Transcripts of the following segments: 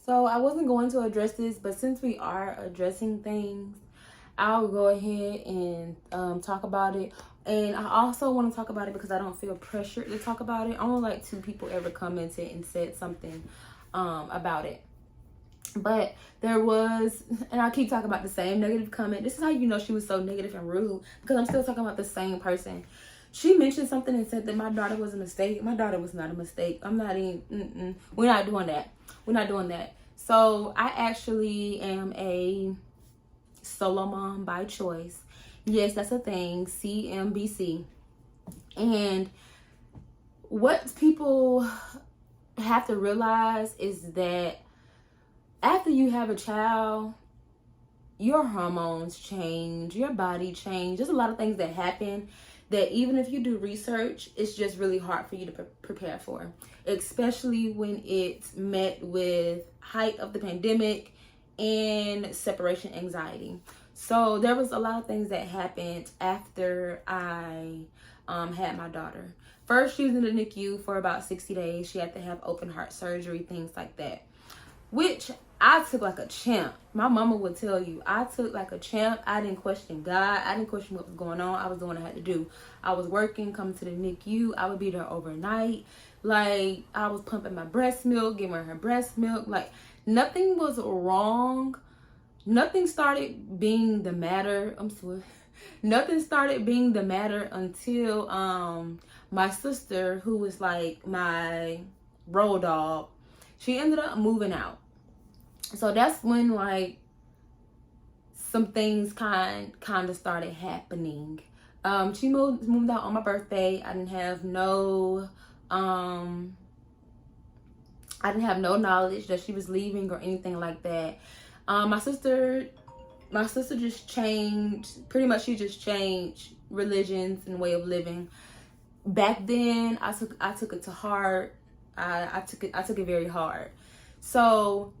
So I wasn't going to address this, but since we are addressing things, I'll go ahead and talk about it. And I also want to talk about it because I don't feel pressured to talk about it. Only like 2 people ever commented and said something about it. But there was, and I keep talking about the same negative comment. This is how you know she was so negative and rude, because I'm still talking about the same person. She mentioned something and said that my daughter was a mistake. My daughter was not a mistake. I'm not even, we're not doing that. We're not doing that. So I actually am a solo mom by choice. Yes, that's a thing, CMBC. And what people have to realize is that after you have a child, your hormones change, your body change. There's a lot of things that happen that even if you do research, it's just really hard for you to prepare for, especially when it's met with height of the pandemic and separation anxiety. So there was a lot of things that happened after I had my daughter. First, she was in the NICU for about 60 days. She had to have open heart surgery, things like that, which I took like a champ. My mama would tell you, I took like a champ. I didn't question God. I didn't question what was going on. I was doing what I had to do. I was working, coming to the NICU. I would be there overnight. Like, I was pumping my breast milk, giving her breast milk. Like, nothing was wrong. Nothing started being the matter. Nothing started being the matter until my sister, who was like my road dog, she ended up moving out. So that's when like some things kind of started happening. She moved out on my birthday. I didn't have no knowledge that she was leaving or anything like that. My sister just changed, pretty much she just changed religions and way of living. Back then I took it to heart. I took it very hard. So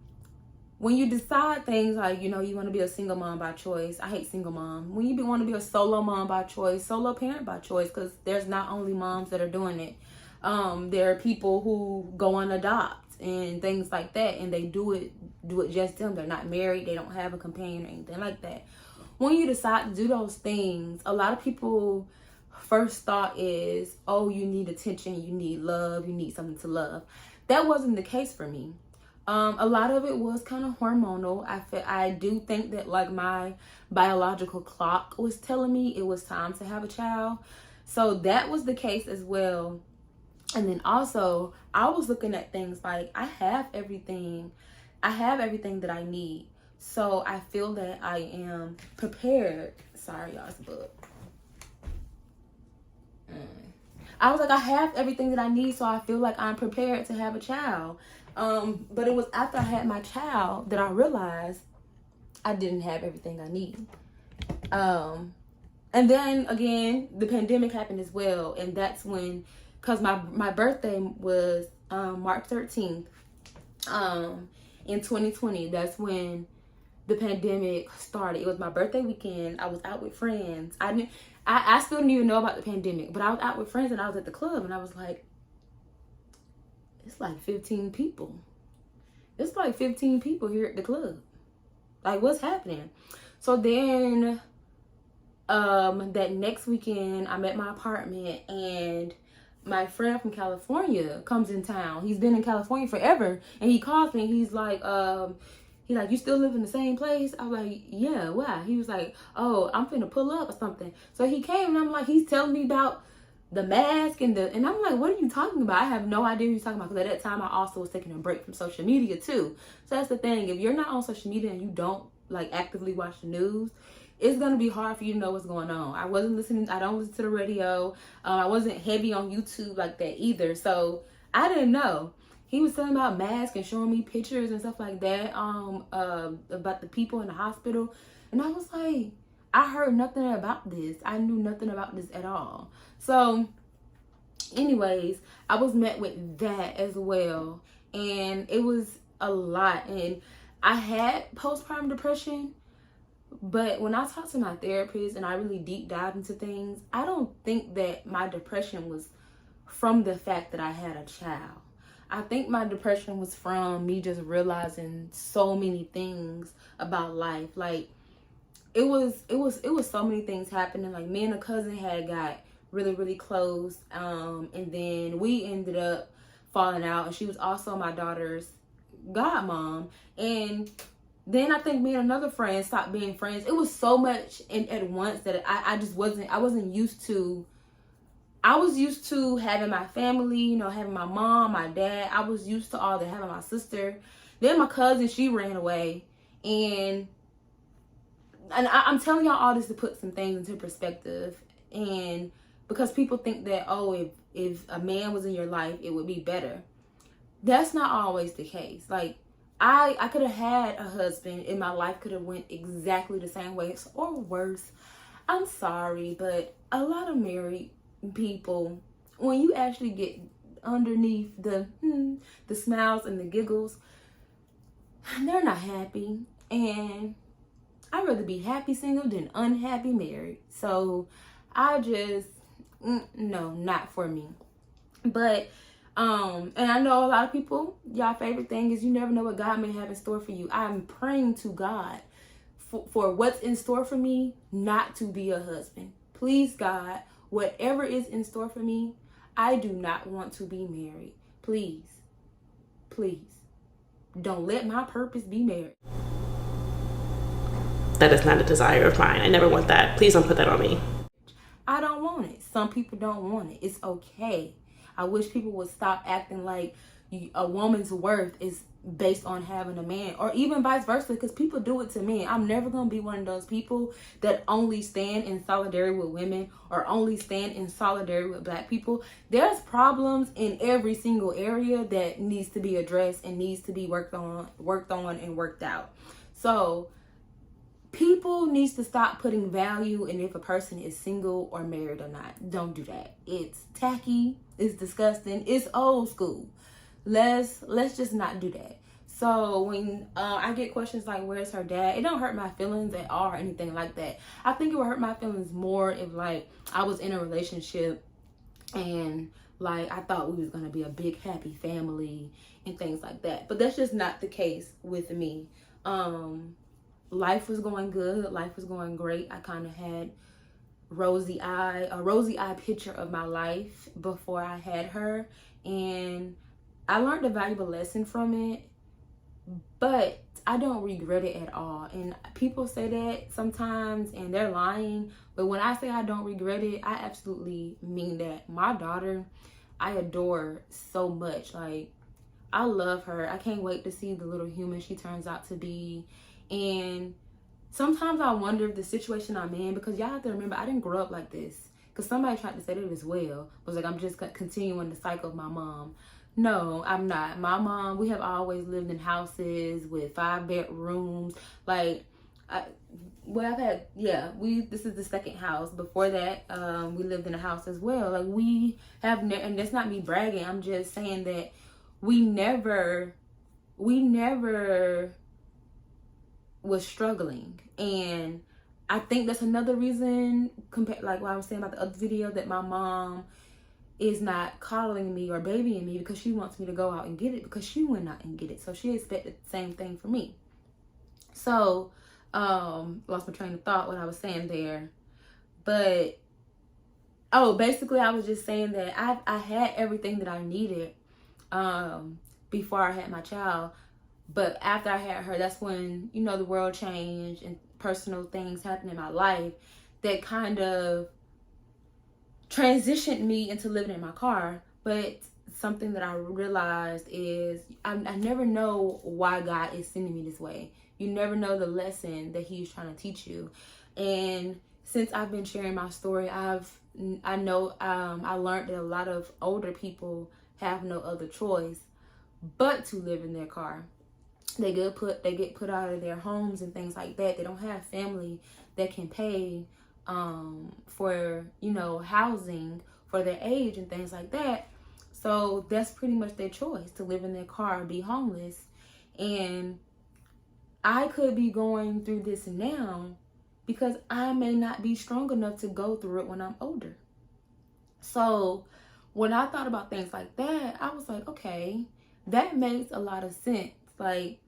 when you decide things like, you want to be a single mom by choice. I hate single mom. When you want to be a solo mom by choice, solo parent by choice, because there's not only moms that are doing it. There are people who go and adopt and things like that, and they do it just them. They're not married. They don't have a companion or anything like that. When you decide to do those things, a lot of people first thought is, oh, you need attention, you need love, you need something to love. That wasn't the case for me. A lot of it was kind of hormonal. I do think that like my biological clock was telling me it was time to have a child. So that was the case as well. And then also I was looking at things like I have everything that I need. So I feel that I am prepared. Sorry, y'all, it's a bug. I was like, I have everything that I need, so I feel like I'm prepared to have a child. But it was after I had my child that I realized I didn't have everything I need. And then again, the pandemic happened as well. And that's when, cause my birthday was March 13th in 2020. That's when the pandemic started. It was my birthday weekend. I was out with friends. I still didn't even know about the pandemic, but I was out with friends and I was at the club and I was like, it's like 15 people. It's like 15 people here at the club. Like, what's happening? So then that next weekend, I'm at my apartment and my friend from California comes in town. He's been in California forever. And he calls me. He's like, you still live in the same place? I was like, yeah, why? He was like, oh, I'm finna pull up or something. So he came and I'm like, he's telling me about the mask and I'm like, what are you talking about? I have no idea what you're talking about, because at that time I also was taking a break from social media too. So that's the thing. If you're not on social media and you don't like actively watch the news, it's gonna be hard for you to know what's going on. I don't listen to the radio. I wasn't heavy on YouTube like that either. So I didn't know. He was telling about masks and showing me pictures and stuff like that about the people in the hospital. And I was like, I heard nothing about this. I knew nothing about this at all. So anyways, I was met with that as well. And it was a lot. And I had postpartum depression. But when I talked to my therapist and I really deep dived into things, I don't think that my depression was from the fact that I had a child. I think my depression was from me just realizing so many things about life. Like it was so many things happening. Like me and a cousin had got really, really close. And then we ended up falling out, and she was also my daughter's godmom. And then I think me and another friend stopped being friends. It was so much at once that I just wasn't used to. I was used to having my family, you know, having my mom, my dad. I was used to all that, having my sister. Then my cousin, she ran away. And I'm telling y'all all this to put some things into perspective. And because people think that, oh, if a man was in your life, it would be better. That's not always the case. Like, I could have had a husband and my life could have went exactly the same way or worse. I'm sorry, but a lot of married people, when you actually get underneath the smiles and the giggles, they're not happy. And I'd rather be happy single than unhappy married. So I just, no, not for me. But and I know a lot of people, y'all favorite thing is you never know what God may have in store for you. I'm praying to God for what's in store for me, not to be a husband. Please, God, whatever is in store for me, I do not want to be married. Please, please, don't let my purpose be married. That is not a desire of mine. I never want that. Please don't put that on me. I don't want it. Some people don't want it. It's okay. I wish people would stop acting like a woman's worth is based on having a man, or even vice versa, because people do it to men. I'm never going to be one of those people that only stand in solidarity with women or only stand in solidarity with Black people. There's problems in every single area that needs to be addressed and needs to be worked on and worked out. So people needs to stop putting value in if a person is single or married or not. Don't do that. It's tacky. It's disgusting. It's old school. Let's just not do that. So when I get questions like, where's her dad? It don't hurt my feelings at all or anything like that. I think it would hurt my feelings more if like I was in a relationship and like I thought we was going to be a big happy family and things like that. But that's just not the case with me. Life was going good. Life was going great. I kind of had a rosy eye picture of my life before I had her. And I learned a valuable lesson from it, but I don't regret it at all. And people say that sometimes and they're lying. But when I say I don't regret it, I absolutely mean that. My daughter, I adore so much. Like, I love her. I can't wait to see the little human she turns out to be. And sometimes I wonder if the situation I'm in, because y'all have to remember, I didn't grow up like this. Because somebody tried to say that as well. Was like, I'm just continuing the cycle of my mom. No, I'm not. My mom, we have always lived in houses with 5 bedrooms. Like, this is the second house. Before that, we lived in a house as well. Like, we have, and that's not me bragging. I'm just saying that we never was struggling. And I think that's another reason, like what I was saying about the other video, that my mom is not coddling me or babying me, because she wants me to go out and get it, because she went out and get it. So she expected the same thing from me. So lost my train of thought what I was saying there. But basically I was just saying that I had everything that I needed before I had my child. But after I had her, that's when, you know, the world changed and personal things happened in my life that kind of transitioned me into living in my car. But something that I realized is I never know why God is sending me this way. You never know the lesson that He's trying to teach you. And since I've been sharing my story, I learned that a lot of older people have no other choice but to live in their car. They get put out of their homes and things like that. They don't have family that can pay for, you know, housing for their age and things like that. So that's pretty much their choice, to live in their car or be homeless. And I could be going through this now because I may not be strong enough to go through it when I'm older. So when I thought about things like that, I was like, okay, that makes a lot of sense. Like,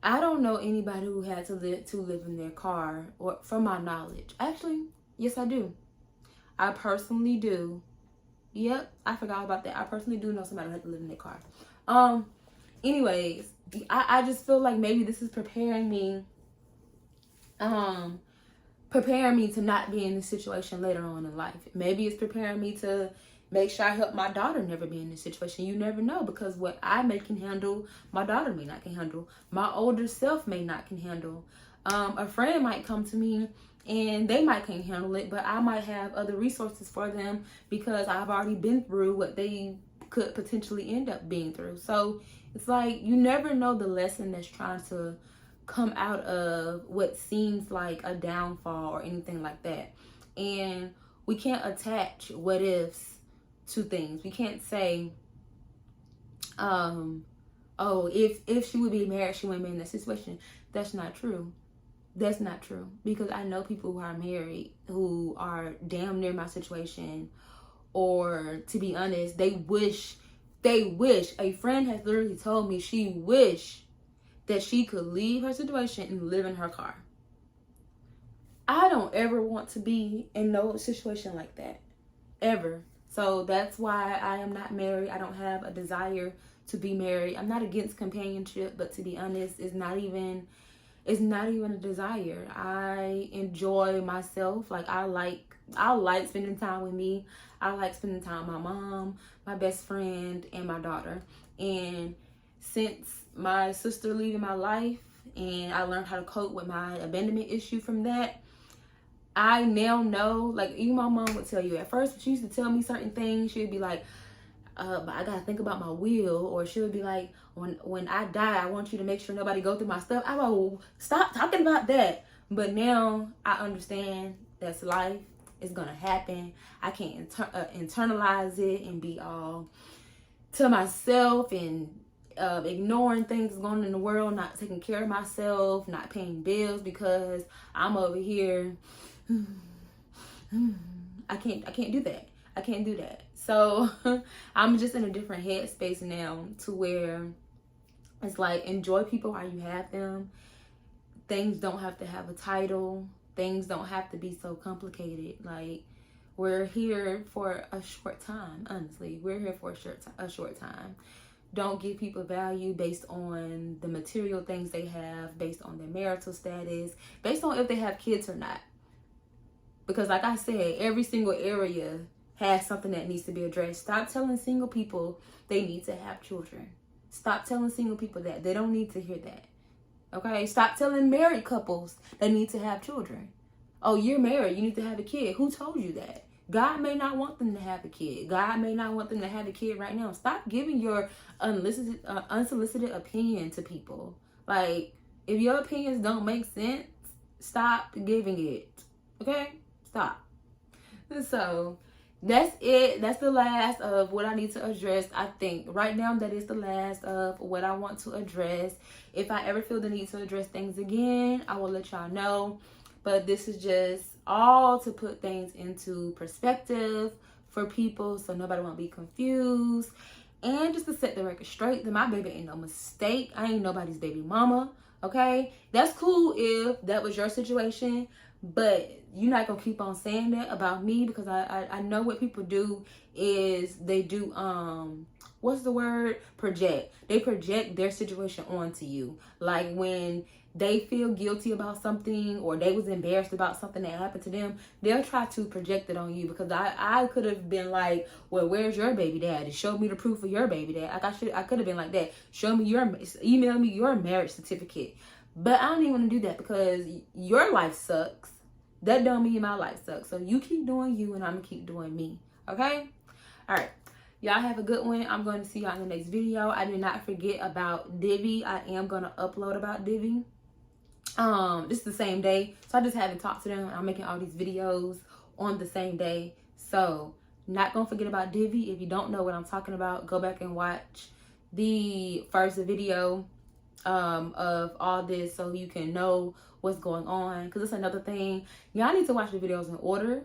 I don't know anybody who had to live in their car, or from my knowledge. Actually, yes, I do. I personally do. Yep, I forgot about that. I personally do know somebody who had to live in their car. Anyways, I just feel like maybe this is preparing me to not be in this situation later on in life. Maybe it's preparing me to make sure I help my daughter never be in this situation. You never know, because what I may can handle, my daughter may not can handle. My older self may not can handle. A friend might come to me and they might can't handle it, but I might have other resources for them because I've already been through what they could potentially end up being through. So it's like, you never know the lesson that's trying to come out of what seems like a downfall or anything like that. And we can't attach what ifs to things. We can't say, oh, if she would be married, she wouldn't be in that situation. That's not true. That's not true, because I know people who are married who are damn near my situation, or to be honest, they wish, a friend has literally told me she wished that she could leave her situation and live in her car. I don't ever want to be in no situation like that, ever. So that's why I am not married. I don't have a desire to be married. I'm not against companionship, but to be honest, it's not even a desire. I enjoy myself. Like, I like spending time with me. I like spending time with my mom, my best friend, and my daughter. And since my sister leaving my life and I learned how to cope with my abandonment issue from that, I now know, like, even my mom would tell you, at first she used to tell me certain things, she'd be like, but I gotta think about my will, or she would be like, when I die, I want you to make sure nobody go through my stuff. I go, stop talking about that. But now I understand that's life. It's gonna happen. I can't internalize it and be all to myself and ignoring things that's going on in the world, not taking care of myself, not paying bills because I'm over here. I can't do that. I can't do that. So I'm just in a different headspace now, to where it's like, enjoy people while you have them. Things don't have to have a title. Things don't have to be so complicated. Like, we're here for a short time, honestly. We're here for a short time. Don't give people value based on the material things they have, based on their marital status, based on if they have kids or not. Because like I said, every single area has something that needs to be addressed. Stop telling single people they need to have children. Stop telling single people that. They don't need to hear that. Okay? Stop telling married couples they need to have children. Oh, you're married, you need to have a kid. Who told you that? God may not want them to have a kid. God may not want them to have a kid right now. Stop giving your unsolicited opinion to people. Like, if your opinions don't make sense, stop giving it. Okay? Stop. So that's it. That's the last of what I need to address. I think right now that is the last of what I want to address. If I ever feel the need to address things again, I will let y'all know. But this is just all to put things into perspective for people, so nobody won't be confused. And just to set the record straight, that my baby ain't no mistake. I ain't nobody's baby mama. Okay? That's cool if that was your situation, but you're not gonna keep on saying that about me, because I know what people do is they do project. They project their situation onto you. Like, when they feel guilty about something, or they was embarrassed about something that happened to them, they'll try to project it on you. Because I could have been like, well, where's your baby daddy? Show me the proof of your baby dad. Like, I could have been like that. Email me your marriage certificate. But I don't even want to do that, because your life sucks. That don't mean my life sucks. So you keep doing you, and I'm gonna keep doing me. Okay? All right. Y'all have a good one. I'm going to see y'all in the next video. I did not forget about Divvy. I am going to upload about Divvy. This is the same day. So I just haven't talked to them. I'm making all these videos on the same day. So not going to forget about Divvy. If you don't know what I'm talking about, go back and watch the first video of all this, so you can know what's going on. Because it's another thing. Y'all need to watch the videos in order.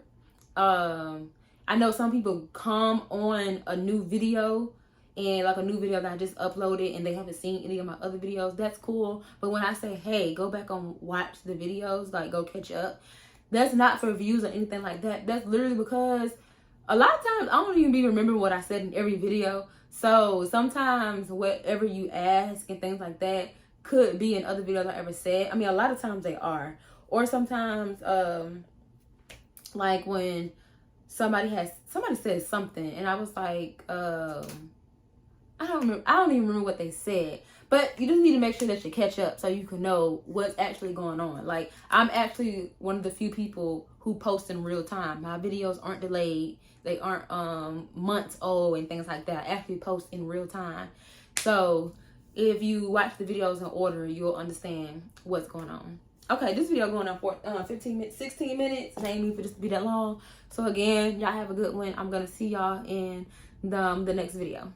I know some people come on a new video and like a new video that I just uploaded and they haven't seen any of my other videos, that's cool. But when I say, hey, go back and watch the videos, like go catch up, that's not for views or anything like that. That's literally because a lot of times I don't even be remembering what I said in every video. So sometimes whatever you ask and things like that could be in other videos I ever said. I mean, a lot of times they are. Or sometimes like when somebody said something and I was like, I don't even remember what they said. But you just need to make sure that you catch up so you can know what's actually going on. Like, I'm actually one of the few people who post in real time. My videos aren't delayed. They aren't months old and things like that. I actually post in real time. So if you watch the videos in order, you'll understand what's going on. Okay, this video going on for 16 minutes. I ain't mean for this to be that long. So again, y'all have a good one. I'm going to see y'all in the next video.